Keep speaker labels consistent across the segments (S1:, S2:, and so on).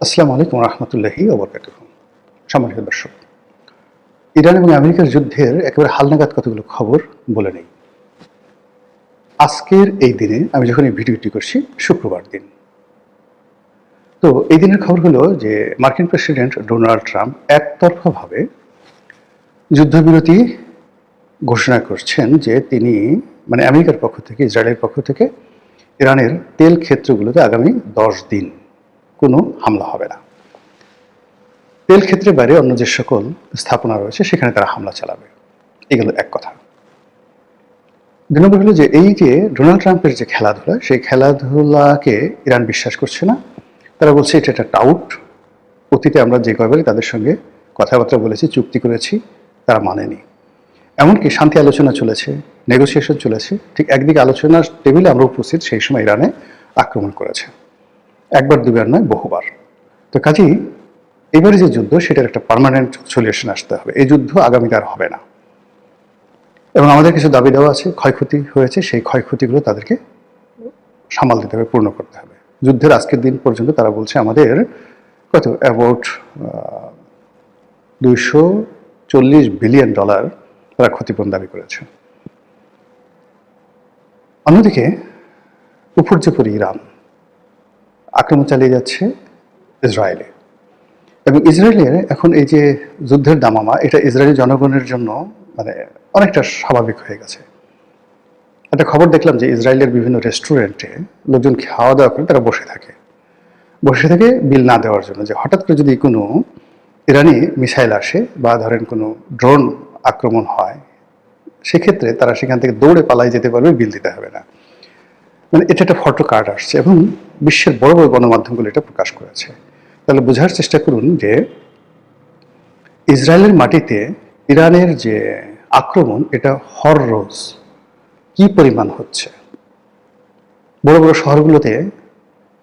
S1: আসসালামু আলাইকুম রহমতুল্লাহি ওয়া বারাকাতুহু। সম্মানিত দর্শক, ইরান এবং আমেরিকার যুদ্ধের একেবারে হালনাগাদ কতগুলো খবর বলে নেই। আজকের এই দিনে আমি যখন এই ভিডিওটি করছি শুক্রবার দিন, তো এই দিনের খবর হলো যে মার্কিন প্রেসিডেন্ট ডোনাল্ড ট্রাম্প একতরফাভাবে যুদ্ধবিরতি ঘোষণা করছেন যে তিনি আমেরিকার পক্ষ থেকে, ইসরায়েলের পক্ষ থেকে ইরানের তেল ক্ষেত্রগুলোতে আগামী 10 দিন কোনো হামলা হবে না। তেল ক্ষেত্রের বাইরে অন্য যে সকল স্থাপনা রয়েছে সেখানে তারা হামলা চালাবে। এগুলো এক কথা। 2 নম্বর হলো যে এই যে ডোনাল্ড ট্রাম্পের যে খেলাধুলা, সেই খেলাধুলাকে ইরান বিশ্বাস করছে না। তারা বলছে এটা একটা টাউট। অতীতে আমরা যে কয়বারই তাদের সঙ্গে কথাবার্তা বলেছি, চুক্তি করেছি, তারা মানেনি। এমনকি শান্তি আলোচনা চলেছে, নেগোসিয়েশন চলেছে, ঠিক একদিকে আলোচনার টেবিলে আমরা উপস্থিত, সেই সময় ইরানে আক্রমণ করেছে। একবার দুবার নয়, বহুবার। তো কাজেই এবারে যে যুদ্ধ, সেটার একটা পার্মানেন্ট সলিউশন আসতে হবে। এই যুদ্ধ আগামীতে আর হবে না। এবং আমাদের কিছু দাবি দেওয়া আছে, ক্ষয়ক্ষতি হয়েছে, সেই ক্ষয়ক্ষতিগুলো তাদেরকে সামাল দিতে হবে, পূর্ণ করতে হবে। যুদ্ধের আজকের দিন পর্যন্ত তারা বলছে আমাদের কত অ্যাবাউট $240 বিলিয়ন তারা ক্ষতিপূরণ দাবি করেছে। অন্যদিকে উপর্যুপরি ইরান আক্রমণ চালিয়ে যাচ্ছে ইসরায়েলে, এবং ইসরায়েলের এখন এই যে যুদ্ধের দামামা, এটা ইসরায়েলি জনগণের জন্য অনেকটা স্বাভাবিক হয়ে গেছে। একটা খবর দেখলাম যে ইসরায়েলের বিভিন্ন রেস্টুরেন্টে লোকজন খাওয়া দাওয়া করে, তারা বসে থাকে বিল না দেওয়ার জন্য, যে হঠাৎ করে যদি কোনো ইরানি মিসাইল আসে বা ধরেন কোনো ড্রোন আক্রমণ হয়, সেক্ষেত্রে তারা সেখান থেকে দৌড়ে পালাই যেতে পারবে, বিল দিতে হবে না। এটা একটা ফটো কার্ড আসছে এবং বিশ্বের বড় বড় গণমাধ্যমগুলো এটা প্রকাশ করেছে। তাহলে বোঝার চেষ্টা করুন যে ইসরায়েলের মাটিতে ইরানের যে আক্রমণ, এটা হররোজ কি পরিমাণ হচ্ছে। বড় বড় শহরগুলোতে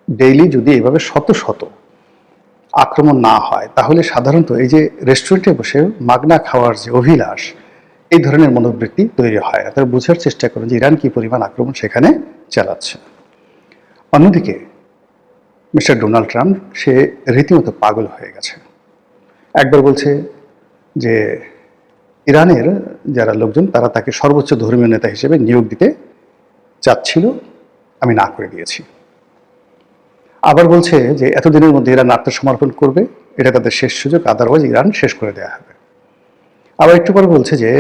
S1: ডেইলি যদি এভাবে শত শত আক্রমণ না হয়, তাহলে সাধারণত এই যে রেস্টুরেন্টে বসে মাগনা খাওয়ার যে অভিলাষ, এই ধরনের মনোবৃত্তি তৈরি হয় না। তারা বোঝার চেষ্টা করুন যে ইরান কি পরিমাণ আক্রমণ সেখানে চালাচ্ছে। অন্যদিকে মিস্টার ডোনাল্ড ট্রাম্প, সে রীতিমতো পাগল হয়ে গেছে। একবার বলছে যে ইরানের যারা লোকজন, তারা তাকে সর্বোচ্চ ধর্মীয় নেতা হিসেবে নিয়োগ দিতে চাচ্ছিল, আমি না করে দিয়েছি। আবার বলছে যে এতদিনের মধ্যে ইরান আত্মসমর্পণ করবে, এটা তাদের শেষ সুযোগ, আদারওয়াইজ ইরান শেষ করে দেওয়া হবে। আবার একটু পরে বলছে যে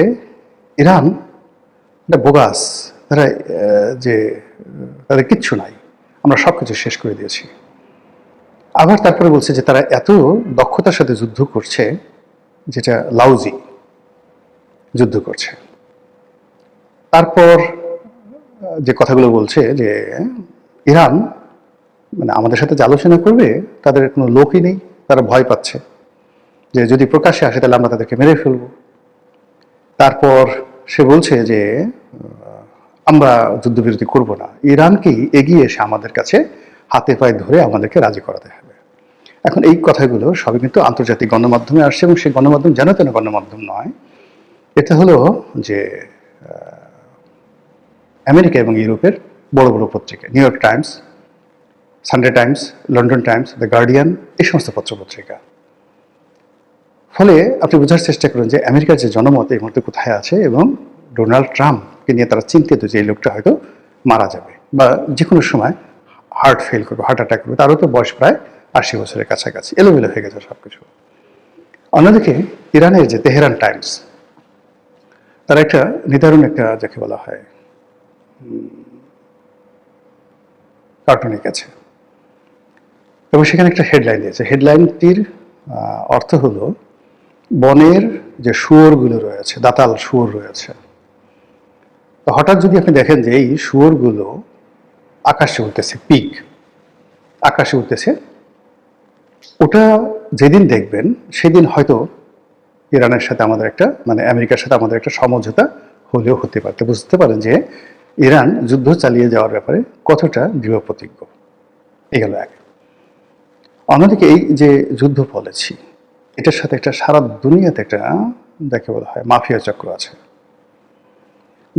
S1: ইরান এটা বোগাস, তারা যে তাদের কিচ্ছু নাই, আমরা সব কিছু শেষ করে দিয়েছি। আবার তারপরে বলছে যে তারা এত দক্ষতার সাথে যুদ্ধ করছে, যেটা লাউজি যুদ্ধ করছে। তারপর যে কথাগুলো বলছে যে ইরান আমাদের সাথে যে আলোচনা করবে, তাদের কোনো লোকই নেই, তারা ভয় পাচ্ছে যে যদি প্রকাশ্যে আসে তাহলে আমরা তাদেরকে মেরে ফেলব। তারপর সে বলছে যে আমরা যুদ্ধবিরতি করব না, ইরানকেই এগিয়ে এসে আমাদের কাছে হাতে পায়ে ধরে আমাদেরকে রাজি করাতে হবে। এখন এই কথাগুলো সবই কিন্তু আন্তর্জাতিক গণমাধ্যমে আসছে, এবং সেই গণমাধ্যম যেন তেন গণমাধ্যম নয়। এটা হলো যে আমেরিকা এবং ইউরোপের বড় বড় পত্রিকা, new York Times, Sunday Times, London Times, the guardian, এই সমস্ত পত্রপত্রিকা। ফলে আপনি বোঝার চেষ্টা করুন যে আমেরিকার যে জনমত এই মুহূর্তে কোথায় আছে, এবং ডোনাল্ড ট্রাম্পকে নিয়ে তারা চিন্তিত যে এই লোকটা হয়তো মারা যাবে, বা যে কোনো সময় হার্ট ফেল করবে, হার্ট অ্যাটাক করবে। তারও তো বয়স প্রায় 80 বছরের কাছাকাছি, এলোমেলো হয়ে গেছে সব কিছু। অন্যদিকে ইরানের যে তেহরান টাইমস, তারা একটা নির্ধারণ, একটা যাকে বলা হয় কার্টুনিক আছে, এবং সেখানে একটা হেডলাইন দিয়েছে। হেডলাইনটির অর্থ হলো বনের যে শুয়োরগুলো রয়েছে, দাতাল শুয়োর রয়েছে, তো হঠাৎ যদি আপনি দেখেন যে এই শুয়োরগুলো আকাশে উঠতেছে, পিক আকাশে উঠতেছে, ওটা যেদিন দেখবেন সেদিন হয়তো ইরানের সাথে আমাদের একটা আমেরিকার সাথে আমাদের একটা সমঝোতা হলেও হতে পারত। বুঝতে পারেন যে ইরান যুদ্ধ চালিয়ে যাওয়ার ব্যাপারে কতটা দৃঢ় প্রতিজ্ঞ। এই গেল এক। অন্যদিকে এই যে যুদ্ধ বলেছি, এটার সাথে একটা সারা দুনিয়াতে একটা যাকে বলা হয় মাফিয়া চক্র আছে,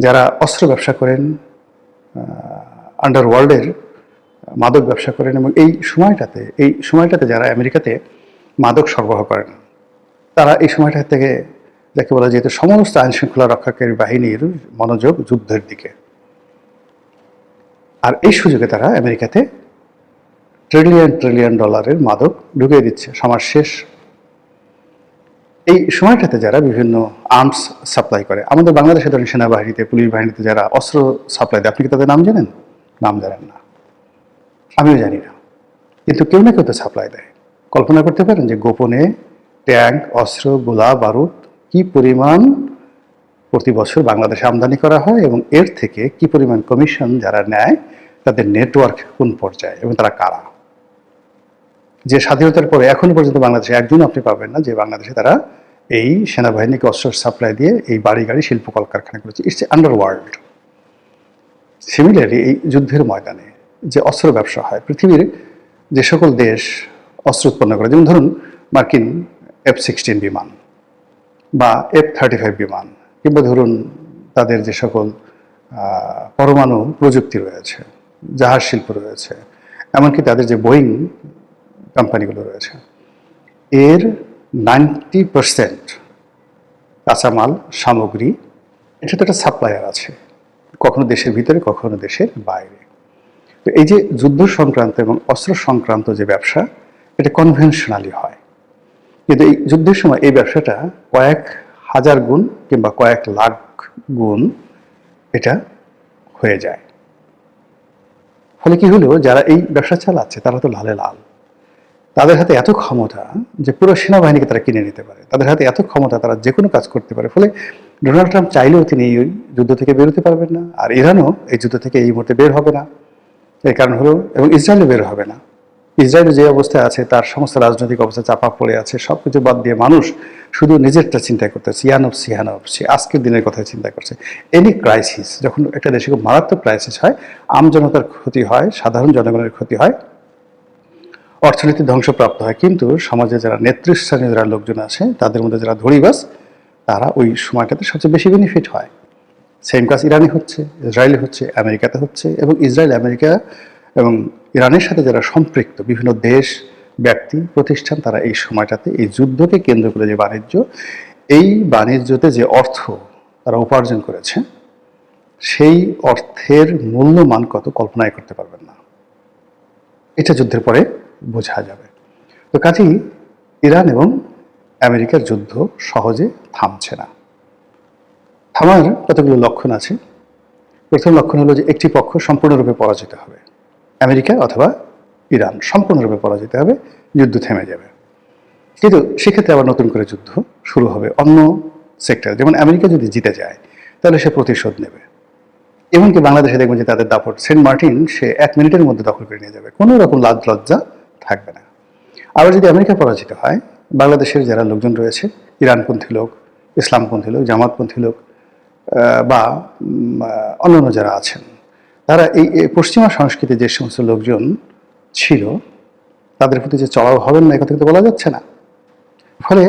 S1: যারা অস্ত্র ব্যবসা করেন, আন্ডারওয়ার্ল্ডের মাদক ব্যবসা করেন, এবং এই সময়টাতে যারা আমেরিকাতে মাদক সরবরাহ করেন, তারা এই সময়টা থেকে যাকে বলা যেত সমস্ত আইন শৃঙ্খলা রক্ষাকারী বাহিনীর মনোযোগ যুদ্ধের দিকে। আর এই সুযোগে তারা আমেরিকাতে ট্রিলিয়ন ট্রিলিয়ন ডলারের মাদক ঢুকিয়ে দিচ্ছে, সমাজ শেষ। এই সময়টাতে যারা বিভিন্ন আর্মস সাপ্লাই করে, আমাদের বাংলাদেশে ধরেন সেনাবাহিনীতে, পুলিশ বাহিনীতে যারা অস্ত্র সাপ্লাই দেয়, আপনি কি তাদের নাম জানেন? নাম জানেন না, আমিও জানি না, কিন্তু কেউ না কেউ তো সাপ্লাই দেয়। কল্পনা করতে পারেন যে গোপনে ট্যাঙ্ক, অস্ত্র, গোলা বারুদ কি পরিমাণ প্রতি বছর বাংলাদেশে আমদানি করা হয়, এবং এর থেকে কি পরিমাণ কমিশন যারা নেয়, তাদের নেটওয়ার্ক কোন পর্যায়ে, এবং তারা কারা। যে স্বাধীনতার পরে এখনো পর্যন্ত বাংলাদেশে একদিন আপনি পাবেন না যে বাংলাদেশে তারা এই সেনাবাহিনীকে অস্ত্র সাপ্লাই দিয়ে এই বাড়ি গাড়ি শিল্প কলকারখানা করেছে। It's a underworld. সিমিলারলি এই যুদ্ধের ময়দানে যে অস্ত্র ব্যবসা হয়, পৃথিবীর যে সকল দেশ অস্ত্র উৎপন্ন করে, যেমন ধরুন মার্কিন F-16 বিমান বা F-35 বিমান, কিংবা ধরুন তাদের যে সকল পরমাণু প্রযুক্তি রয়েছে, জাহাজ শিল্প রয়েছে, এমনকি তাদের যে বোয়িং কোম্পানিগুলো রয়েছে, এর 90% কাঁচামাল সামগ্রী এটা তো একটা সাপ্লায়ার আছে, কখনো দেশের ভিতরে, কখনো দেশের বাইরে। তো এই যে যুদ্ধ সংক্রান্ত এবং অস্ত্র সংক্রান্ত যে ব্যবসা, এটা কনভেনশনালি হয়, কিন্তু এই যুদ্ধের সময় এই ব্যবসাটা কয়েক হাজার গুণ কিংবা কয়েক লাখ গুণ এটা হয়ে যায়। ফলে কি হলো, যারা এই ব্যবসা চালাচ্ছে তারা তো লালে লাল, তাদের হাতে এত ক্ষমতা যে পুরো সেনাবাহিনীকে তারা কিনে নিতে পারে, তাদের হাতে এত ক্ষমতা, তারা যে কোনো কাজ করতে পারে। ফলে ডোনাল্ড ট্রাম্প চাইলেও তিনি এই যুদ্ধ থেকে বেরোতে পারবেন না, আর ইরানও এই যুদ্ধ থেকে এই মুহূর্তে বের হবে না। এর কারণ হলো, এবং ইসরায়েলও বের হবে না। ইসরায়েল যে অবস্থায় আছে, তার সমস্ত রাজনৈতিক অবস্থা চাপা পড়ে আছে, সব কিছু বাদ দিয়ে মানুষ শুধু নিজেরটা চিন্তা করতেছে, সে আজকের দিনের কথা চিন্তা করছে। এনি ক্রাইসিস, যখন একটা দেশে খুব মারাত্মক ক্রাইসিস হয়, আমজনতার ক্ষতি হয়, সাধারণ জনগণের ক্ষতি হয়, অর্থনীতি ধ্বংসপ্রাপ্ত হয়, কিন্তু সমাজে যারা নেতৃস্থানীয় যারা লোকজন আছে, তাদের মধ্যে যারা ধড়িবাজ, তারা ওই সময়টাতে সবচেয়ে বেশি বেনিফিট হয়। সেম কাজ ইরানে হচ্ছে, ইসরায়েলে হচ্ছে, আমেরিকাতে হচ্ছে, এবং ইসরায়েল, আমেরিকা এবং ইরানের সাথে যারা সম্পৃক্ত বিভিন্ন দেশ, ব্যক্তি, প্রতিষ্ঠান, তারা এই সময়টাতে এই যুদ্ধকে কেন্দ্র করে যে বাণিজ্য, এই বাণিজ্যতে যে অর্থ তারা উপার্জন করেছে, সেই অর্থের মূল্যমান কত কল্পনাই করতে পারবেন না। এটা যুদ্ধের পরে বোঝা যাবে। তো কাজেই ইরান এবং আমেরিকার যুদ্ধ সহজে থামছে না। থামার কতগুলো লক্ষণ আছে। প্রথম লক্ষণ হলো যে একটি পক্ষ সম্পূর্ণরূপে পরাজিত হবে, আমেরিকা অথবা ইরান সম্পূর্ণরূপে পরাজিত হবে, যুদ্ধ থেমে যাবে। কিন্তু সেক্ষেত্রে আবার নতুন করে যুদ্ধ শুরু হবে অন্য সেক্টর। যেমন আমেরিকা যদি জিতে যায়, তাহলে সে প্রতিশোধ নেবে। এমনকি বাংলাদেশে দেখবেন যে তাদের দাপট, সেন্ট মার্টিন সে 1 মিনিটের মধ্যে দখল করে নিয়ে যাবে, কোনো রকম লাজ লজ্জা থাকবে না। আবার যদি আমেরিকা পরাজিত হয়, বাংলাদেশের যারা লোকজন রয়েছে, ইরানপন্থী লোক, ইসলামপন্থী লোক, জামাতপন্থী লোক বা অন্যান্য যারা আছেন, তারা এই পশ্চিমা সংস্কৃতির যে সমস্ত লোকজন ছিল, তাদের প্রতি যে চড়াও হবেন না, কথা কিন্তু বলা যাচ্ছে না। ফলে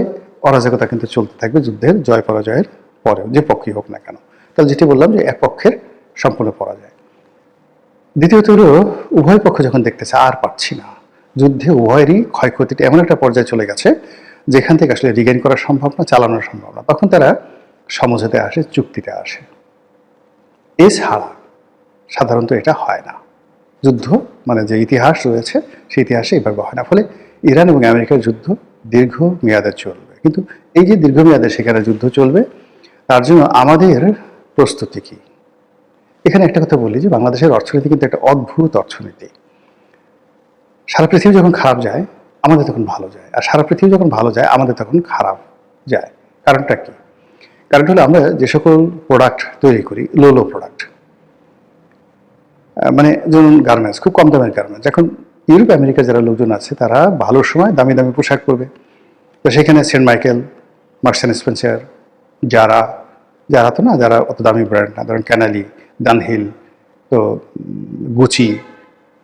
S1: অরাজকতা কিন্তু চলতে থাকবে যুদ্ধের জয় পরাজয়ের পরেও, যে পক্ষই হোক না কেন। তাহলে যেটি বললাম যে এক পক্ষের সম্পূর্ণ পরাজয়। দ্বিতীয়ত হলো, উভয় পক্ষ যখন দেখতেছে আর পাচ্ছি না, যুদ্ধে উভয়েরই ক্ষয়ক্ষতিটা এমন একটা পর্যায়ে চলে গেছে যেখান থেকে আসলে রিগেইন করা সম্ভব না, চালানো সম্ভব না, তখন তারা সমঝোতে আসে, চুক্তিতে আসে। এছাড়া সাধারণত এটা হয় না। যুদ্ধ মানে যে ইতিহাস রয়েছে, সেই ইতিহাসে এভাবে হয় না। ফলে ইরান এবং আমেরিকার যুদ্ধ দীর্ঘ মেয়াদে চলবে। কিন্তু এই যে দীর্ঘমেয়াদে সেখানে যুদ্ধ চলবে, তার জন্য আমাদের প্রস্তুতি কী? এখানে একটা কথা বলি যে বাংলাদেশের অর্থনীতি কিন্তু একটা অদ্ভুত অর্থনীতি। সারা পৃথিবী যখন খারাপ যায়, আমাদের তখন ভালো যায়, আর সারা পৃথিবী যখন ভালো যায়, আমাদের তখন খারাপ যায়। কারণটা কি? কারণ হলো, আমরা যে সকল প্রোডাক্ট তৈরি করি, লো প্রোডাক্ট, মানে যেমন গার্মেন্টস, খুব কম দামের গার্মেন্টস। এখন ইউরোপ আমেরিকার যারা লোকজন আছে, তারা ভালো সময় দামি দামি পোশাক পরবে। তো সেখানে Saint Michael, Marks and Spencer, যারা তো না, যারা অত দামি ব্র্যান্ড না, ধরুন ক্যানালি, ডানহিল, তো গুচি,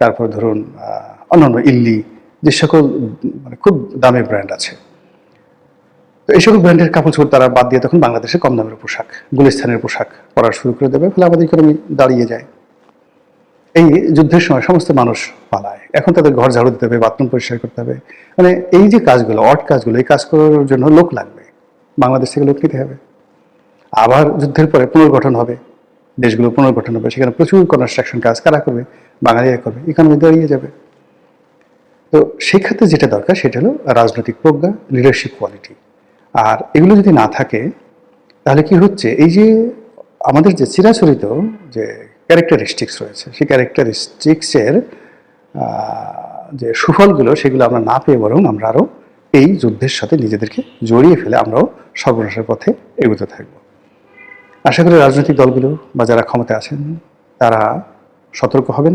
S1: তারপর ধরুন অন্যান্য ইল্লি, যে সকল মানে খুব দামি ব্র্যান্ড আছে, তো এই সকল ব্র্যান্ডের কাপড় চোপড় তারা বাদ দিয়ে তখন বাংলাদেশে কম দামের পোশাক, গুলিস্তানের পোশাক পরা শুরু করে দেবে। ফলে আমাদের ইকোনমি দাঁড়িয়ে যায়। এই যুদ্ধের সময় সমস্ত মানুষ পালায়, এখন তাদের ঘর ঝাড়ু দিতে হবে, বাথরুম পরিষ্কার করতে হবে, মানে এই যে কাজগুলো, অড কাজগুলো, এই কাজ করার জন্য লোক লাগবে, বাংলাদেশ থেকে লোক নিতে হবে। আবার যুদ্ধের পরে পুনর্গঠন হবে, দেশগুলো পুনর্গঠন হবে, সেখানে প্রচুর কনস্ট্রাকশন কাজ কারা করবে? বাঙালিরা করবে, ইকোনমি দাঁড়িয়ে যাবে। তো সেই ক্ষেত্রে যেটা দরকার সেটা হলো রাজনৈতিক প্রজ্ঞা, লিডারশিপ কোয়ালিটি। আর এগুলো যদি না থাকে তাহলে কি হচ্ছে, এই যে আমাদের যে চিরাচরিত যে ক্যারেক্টারিস্টিক্স রয়েছে, সেই ক্যারেক্টারিস্টিক্সের যে সুফলগুলো সেগুলো আমরা না পেয়ে বরং আমরা আরও এই যুদ্ধের সাথে নিজেদেরকে জড়িয়ে ফেলে আমরাও সর্বনাশের পথে এগোতে থাকব। আশা করি রাজনৈতিক দলগুলো বা যারা ক্ষমতায় আছেন তারা সতর্ক হবেন,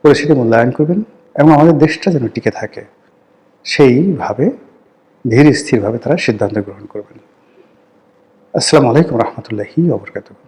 S1: পরিস্থিতি মূল্যায়ন করবেন এবং আমাদের দেশটা যেন টিকে থাকে সেইভাবে ধীর স্থিরভাবে তারা সিদ্ধান্ত গ্রহণ করবেন। আসসালামু আলাইকুম রহমতুল্লাহি ওয়া বারাকাতুহু।